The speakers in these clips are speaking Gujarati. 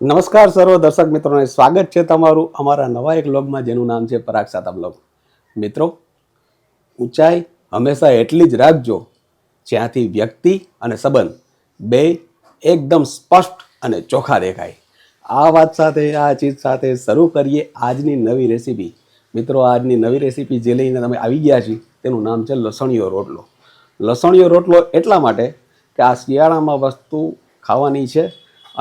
નમસ્કાર સર્વ દર્શક મિત્રોને સ્વાગત છે તમારું અમારા નવા એક બ્લોગમાં જેનું નામ છે પરાગ સાતા બ્લોગ. મિત્રો, ઊંચાઈ હંમેશા એટલી જ રાખજો જ્યાંથી વ્યક્તિ અને સંબંધ બે એકદમ સ્પષ્ટ અને ચોખ્ખા દેખાય. આ વાત સાથે આ ચીજ સાથે શરૂ કરીએ આજની નવી રેસીપી. મિત્રો, આજની નવી રેસીપી જે લઈને તમે આવી ગયા છીએ તેનું નામ છે લસણીયો રોટલો. લસણીયો રોટલો એટલા માટે કે આ શિયાળામાં વસ્તુ ખાવાની છે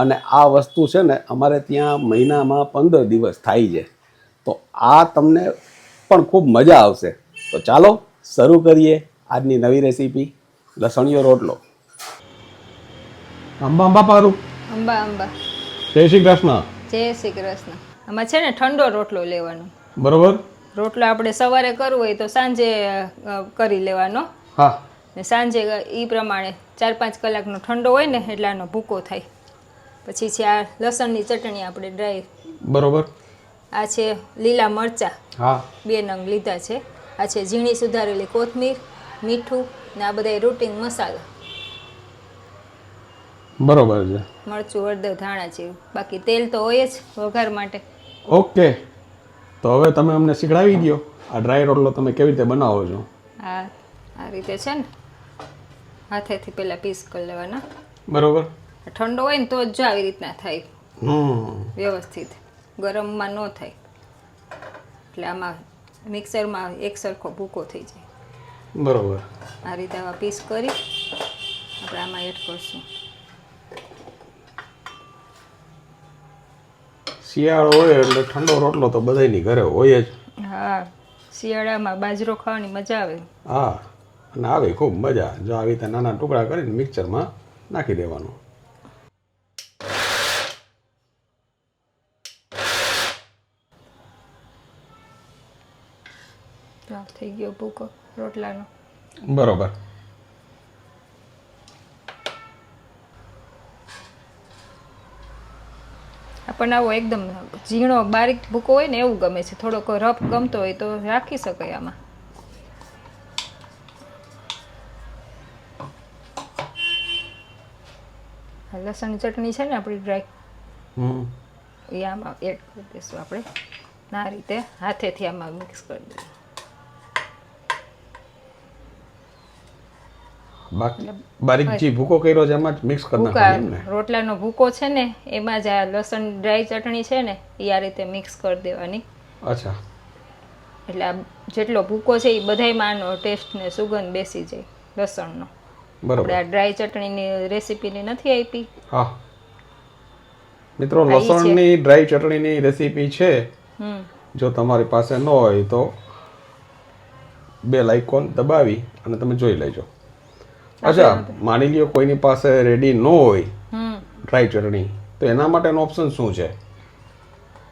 અને આ વસ્તુ છે ને અમારે ત્યાં મહિનામાં 15 દિવસ થાય છે. તો આ તમને પણ ખૂબ મજા આવશે. તો ચાલો શરૂ કરીએ આજની નવી રેસીપી લસણીયો રોટલો. અંબા અંબા પારું અંબા અંબા. જય શ્રી કૃષ્ણ. જય શ્રી કૃષ્ણ. આમાં છે ને ઠંડો રોટલો લેવાનો. બરોબર. રોટલો આપણે સવારે કરવો હોય તો સાંજે કરી લેવાનો. હા. ને સાંજે એ પ્રમાણે 4-5 કલાકનો ઠંડો હોય ને એટલે આનો ભૂકો થાય. પછી છે આ લસણની ચટણી આપણે ડ્રાય. બરોબર. આ છે લીલા મરચાં. હા. 2 નંગ લીધા છે. આ છે ઝીણી સુધારેલી કોથમીર, મીઠું ને આ બધા રૂટિન મસાલા. બરોબર છે. મરચું, હળદર, ધાણા જીરું. બાકી તેલ તો હોય જ વઘાર માટે. ઓકે. તો હવે તમે અમને શીખડાવી દો આ ડ્રાય રોટલો તમે કેવી રીતે બનાવો છો. આ રીતે છે ને હાથેથી પહેલાં પીસ કરી લેવાના. બરોબર. ઠંડો હોય ને તો જ જો આવી રીતના થાય વ્યવસ્થિત, ગરમમાં ન થાય. એટલે આમાં મિક્સરમાં એક સરખો ભૂકો થઈ જાય. બરોબર. આ રીતે આવા પીસ કરી આપણે આમાં એડ કરશું. શિયાળો હોય એટલે ઠંડો રોટલો તો બધાયની ઘરે હોય જ. હા, શિયાળામાં બાજરો ખાવાની મજા આવે. હા, અને આવે ખૂબ મજા. જો આવી રીતે નાના ટુકડા કરીને મિક્સરમાં નાખી દેવાનું. થઈ ગયો ભૂકો રોટલાનો. બરોબર. આપણને આવો એકદમ ઝીણો બારીક ભૂકો હોય ને એવું ગમે છે. થોડોક રફ ગમતો હોય તો રાખી શકાય આમાં. લસણની ચટણી છે ને આપણી ડ્રાય, એ આમાં એડ કરી દઈશું આપણે. આ રીતે હાથેથી આમાં મિક્સ કરી દઈશું. બારીક જે ભૂકો કર્યો છે એમાં જ મિક્સ કરી નાખવાનો. રોટલાનો ભૂકો છે ને એમાં જ આ લસણ ડ્રાય ચટણી છે ને એ આ રીતે મિક્સ કરી દેવાની. અચ્છા. એટલે આ જેટલો ભૂકો છે એ બધાયમાં આનો ટેસ્ટ ને સુગંધ બેસી જાય લસણનો. બરોબર. આપણે આ ડ્રાય ચટણીની રેસીપીની નથી આપી. હા મિત્રો, લસણની ડ્રાય ચટણીની રેસીપી છે. જો તમારી પાસે ન હોય તો બેલ આઇકોન દબાવી અને તમે જોઈ લેજો. અચ્છા, માની લ્યો કોઈની પાસે રેડી ન હોય ડ્રાય ચટણી, તો એના માટેનો ઓપ્શન શું છે?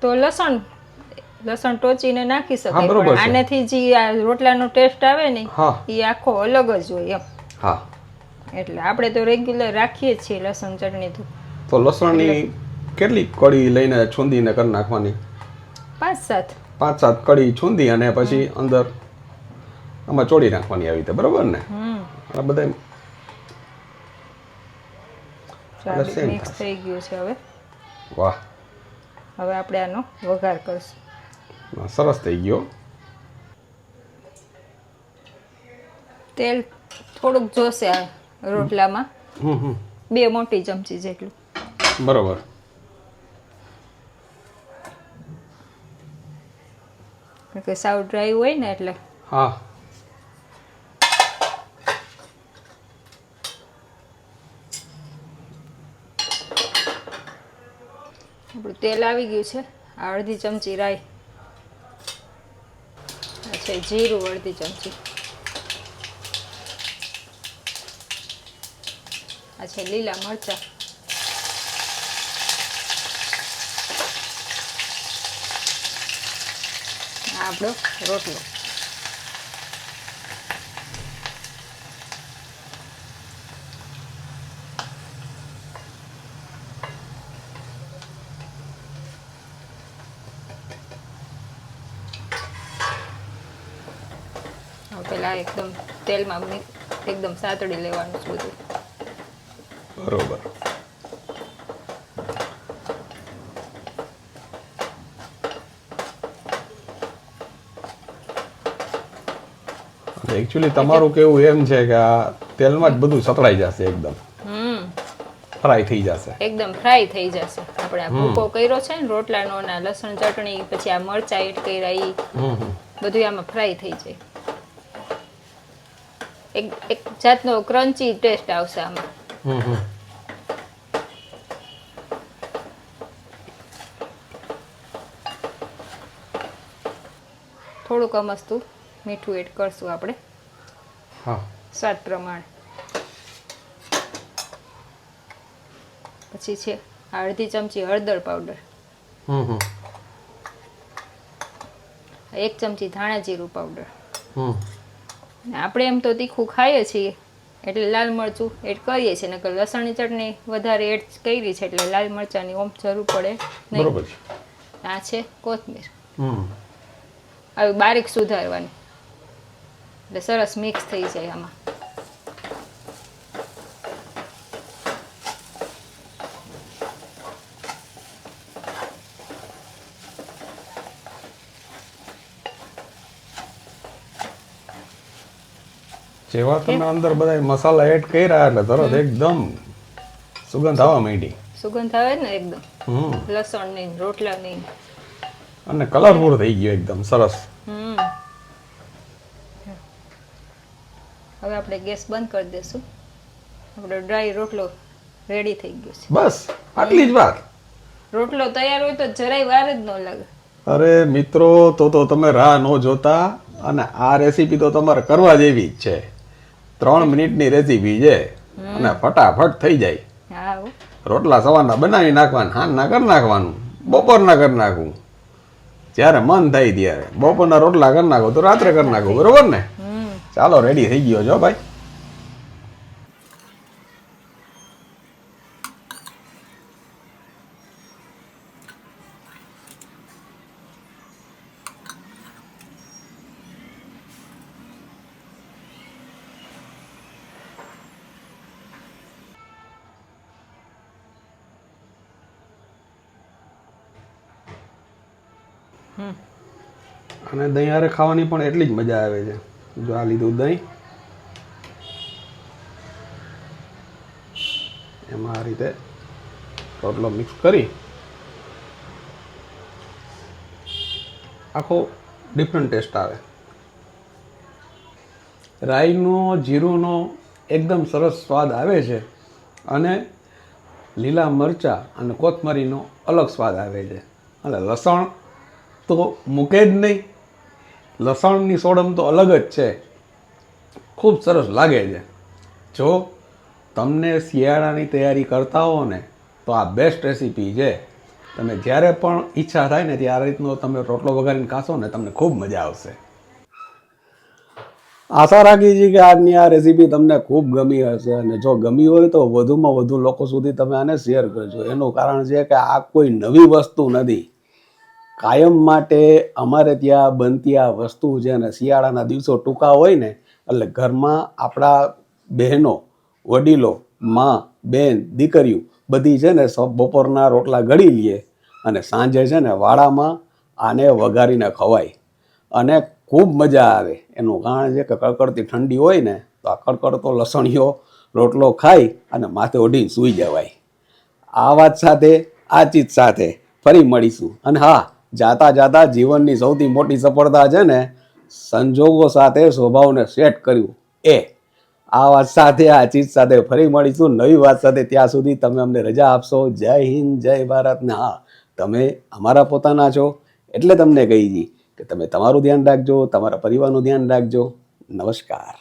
તો લસણ ટોચીને નાખી શકાય. પણ આનેથી જે આ રોટલાનો ટેસ્ટ આવે ને એ આખો અલગ જ હોય એમ. હા, એટલે આપણે તો રેગ્યુલર રાખીએ જ છીએ લસણ ચટણી. તો લસણની કેટલી કળી લઈને છૂંદીને કરી નાખવાની? 5-7 કળી છૂંદી અને પછી અંદર આમાં ચોળી નાખવાની આવી રીતે. બરોબર ને? આ બધા મિક્સ થઈ ગયું છે હવે. વાહ. હવે આપણે આનો વઘાર કરશું. સરસ થઈ ગયો. તેલ થોડુંક જોશે આ રોટલામાં. 2 મોટી ચમચી જેટલું. બરોબર. કે સાવ ડ્રાય હોય ને એટલે. હા. આપણું તેલ આવી ગયું છે. આ અડધી ચમચી રાઈ, આ છે જીરું અડધી ચમચી, આ છે લીલા મરચાં, આપણો રોટલો. પેલા એકદમ તેલમાં એકદમ સાતડી લેવાનું છે બધું. બરોબર. એકચ્યુઅલી તમારું કેવું એમ છે કે આ તેલમાં જ બધું સતળાઈ જશે, એકદમ ફ્રાય થઈ જશે. એકદમ ફ્રાય થઈ જશે. આપણે આ ભૂકો કર્યો છે ને રોટલાનો, ના લસણ ચટણી, પછી આ મરચા એડ કર્યા, ઈ બધું આમાં ફ્રાય થઈ જાય. એક જાતનો ક્રન્ચી ટેસ્ટ આવશે આમાં. થોડુંક અમસ્તું મીઠું એડ કરશું આપણે, સ્વાદ પ્રમાણે. પછી છે અડધી ચમચી હળદર પાવડર, 1 ચમચી ધાણા જીરું પાવડર. આપણે એમ તો તીખું ખાઈએ છીએ એટલે લાલ મરચું એડ કરીએ છીએ, નકર લસણની ચટણી વધારે એડ કરી છે એટલે લાલ મરચાંની ઓમ જરૂર પડે નહીં. આ છે કોથમીર, હવે બારીક સુધારવાની એટલે સરસ મિક્સ થઈ જાય આમાં. જેવા તમે અંદર બધા મસાલા એડ કર્યા એટલે તરત એકદમ સુગંધ આવવા માંડી. સુગંધ આવે ને એકદમ લસણની, રોટલાની, અને કલરફુલ થઈ ગયો એકદમ સરસ. હવે આપણે ગેસ બંધ કરી દઈશું. આપણો ડ્રાય રોટલો રેડી થઈ ગયો છે. બસ આટલી જ વાત. રોટલો તૈયાર હોય તો જરાય વાર જ ન લાગે. અરે મિત્રો, તો તમે રાહ ન જોતા, અને આ રેસીપી તો તમારે કરવા જેવી જ છે. 3 મિનિટની રેસીપી છે અને ફટાફટ થઈ જાય. રોટલા સવારના બનાવી નાખવાના, હાંજના કરી નાખવાનું, બપોરના કરી નાખવું, જ્યારે મન થાય ત્યારે. બપોરના રોટલા કરી નાખો તો રાત્રે કરી નાખો, બરોબર ને? ચાલો, રેડી થઈ ગયો છો ભાઈ. અને દહીં હારે ખાવાની પણ એટલી જ મજા આવે છે. જો આ લીધું દહીં, એમાં આ રીતે રોટલો મિક્સ કરી આખો ડિફરન્ટ ટેસ્ટ આવે. રાઈનો, જીરુંનો એકદમ સરસ સ્વાદ આવે છે, અને લીલા મરચાં અને કોથમરીનો અલગ સ્વાદ આવે છે. અને લસણ તો મૂકે જ નહીં, લસણની સોડમ તો અલગ જ છે, ખૂબ સરસ લાગે છે. જો તમને શિયાળાની તૈયારી કરતા હો ને તો આ બેસ્ટ રેસીપી છે. તમે જ્યારે પણ ઈચ્છા થાય ને ત્યારે આ રીતનો તમે રોટલો વઘારીને ખાશો ને તમને ખૂબ મજા આવશે. આશા રાખી છે કે આજની આ રેસીપી તમને ખૂબ ગમી હશે, અને જો ગમી હોય તો વધુમાં વધુ લોકો સુધી તમે આને શેર કરજો. એનું કારણ છે કે આ કોઈ નવી વસ્તુ નથી. કાયમ માટે અમારે ત્યાં બનતી આ વસ્તુ છે, અને શિયાળાના દિવસો ટૂંકા હોય ને એટલે ઘરમાં આપણા બહેનો, વડીલો, માં, બેન, દીકરીઓ બધી છે ને બપોરના રોટલા ઘડી લઈએ, અને સાંજે છે ને વાડામાં આને વઘારીને ખવાય, અને ખૂબ મજા આવે. એનું કારણ છે કે કડકડતી ઠંડી હોય ને તો આ કડકડતો લસણીયો રોટલો ખાઈ અને માથે ઓઢીને સૂઈ જવાય. આ વાત સાથે, આ ચીજ સાથે ફરી મળીશું. અને હા, જાતા જાતા જીવનની સૌથી મોટી સફળતા છે ને સંજોગો સાથે સ્વભાવને સેટ કર્યું એ. આ વાત સાથે, આ ચીજ સાથે ફરી મળીશું નવી વાત સાથે. ત્યાં સુધી તમે અમને રજા આપશો. જય હિન્દ, જય ભારત. ને હા, તમે અમારા પોતાના છો એટલે તમને કહી દી કે તમે તમારું ધ્યાન રાખજો, તમારા પરિવારનું ધ્યાન રાખજો. નમસ્કાર.